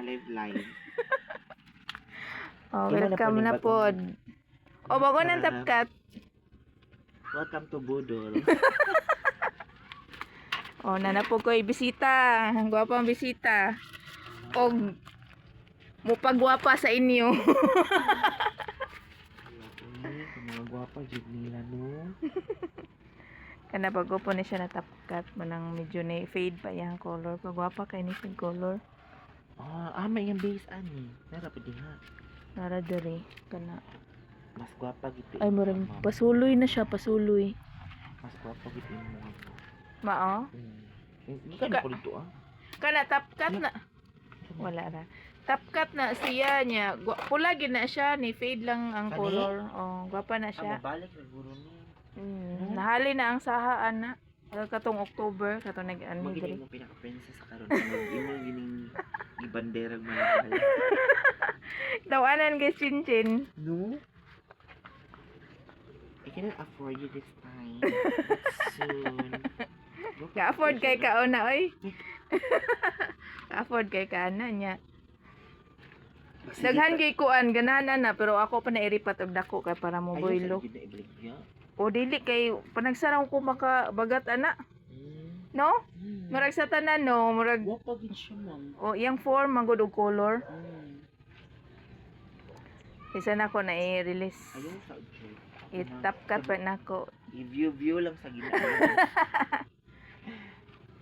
live. Oh, Imo na welcome po, na bagong- pod. O, bago ng tapkat. Welcome to Budol. O, nanapog ko bisita. Ang gwapang bisita. O, mupagwapa sa inyo. Mga gwapa jud nila no. Kana bago po ni siya natapkat. Manang medyo na fade pa yung color. Pagwapa kay ni siya color. May yung base ani. Nara pa diha. Nara dere. Kana. Mas gwapa gid. Ay, murag pasuloy na siya. Pasuloy. Mas gwapa gid mo. Mao? Kana ko dito Kana tapkat na. Wala ra. Tapkat na siya niya. Pula gid na siya ni fade lang ang Kani? color. Oh, gwapa na siya. Mabalik na guro ni. Nahali na ang sahaan na. Katong October, katong nag-ano Magiging diri. mo pinaka-princess sa karon. Imo gining gibanderag malakal. Tawanan kay Chinchin. No? I cannot afford you this time. But soon. Ka-afford kay kauna oy. Ka-afford kay kana niya. Daghan kay kuan ganahan na pero ako pa nairipat og dako kay para mo boylo. O dili kay panagsaraw ko makabagat ana. No? Murag sa tanan no, murag Wapa gid siya, ma'am. o iyang form magud og color. Isa na ko na i-release. Ayaw sa ujay. Itapkat pa nako. I-view lang sa gina.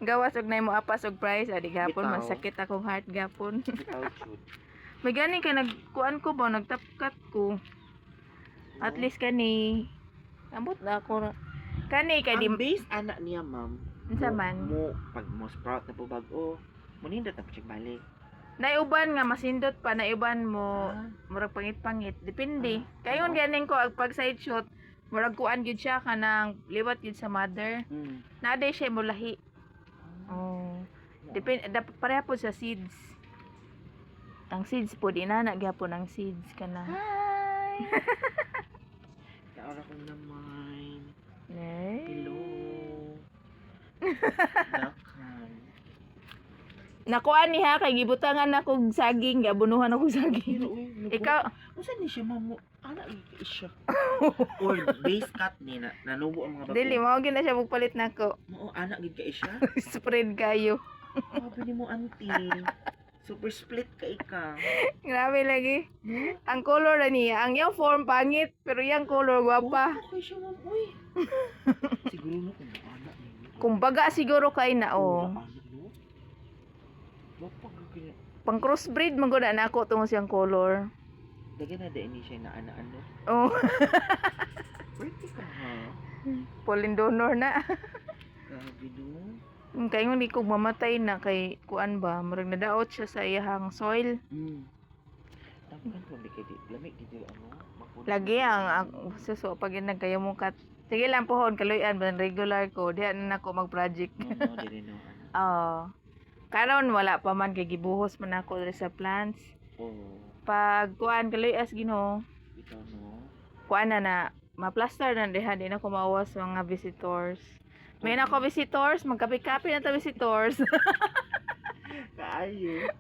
Gawas og nay mo apas og price adi gapon Bitaw. masakit akong heart gapon. Bitaw chud. May gani kay nagkuan ko ba nagtapkat ko. At least kani ambot na ako kani kay di Ang base anak niya, ma'am. unsa man. Pag mo sprout na po bago, muninda ta check balik. Naiuban nga masindot pa naiuban mo murag pangit-pangit depende. Kayon ganing ko ag pag side shot murag kuan gyud siya kanang liwat gyud sa mother. Naday siya mo lahi. Oh. Depende pareha po sa seeds. Ang seeds po dinana gyapon ang seeds kana. Hi! Naara ko naman. Hello. Welcome. Nakuan ni ha kay gibutangan ako og saging, gabunuhan ako og saging. Ikaw, Unsa ni siya, ma'am? Anak ni siya. Or base cut ni nanubo ang mga bago. dili mao gyud na siya magpalit nako. Mao anak gid kay siya. Spread kayo. Sabi mo auntie. Super split ka ika. Grabe lagi. No? Ang color na niya, ang yung form pangit, pero yung color gwapa. Okay siya, ma'am. Uy. Siguro na kung anak niya. Kumbaga siguro kay na oh. Anak, no? Wapag gagawin. Pang crossbreed man gud na ako tungod siyang color. Dagan na din siya na ano. Oh, Pwede ka ha. pollen donor na. Grabe no. Kay di ko mamatay na kay kuan ba, murag nadaot siya sa iyang soil. Tapos kan di kay lamig dito ano. Lagi ang suso pag nagkayo mo kat. Sige lang pohon kaluyan ban regular ko, diha na nako mag-project. No, dili no. Oh. Karon wala pa man kay gibuhos man ako diri sa plants. Oh, Pag kuan kaluyas Ginoo, ikaw no. kuan na ma-plaster na diha di na ko maawas sa mga visitors. May na ko visitors, magkape-kape na ta visitors. Kaayo.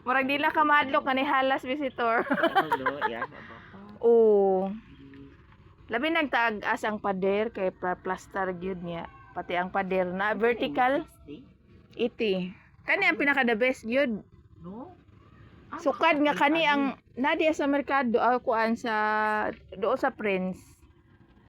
Murag di na ka mahadlok kani halas visitor. Ano, yan ba? Oo. Labi nagtaag-as ang pader kay plaster gyud niya. Pati ang pader na vertical 80. Kani ang pinaka the best gyud. No? Sukad nga kani ang nadia sa merkado kuan sa doon sa Prince.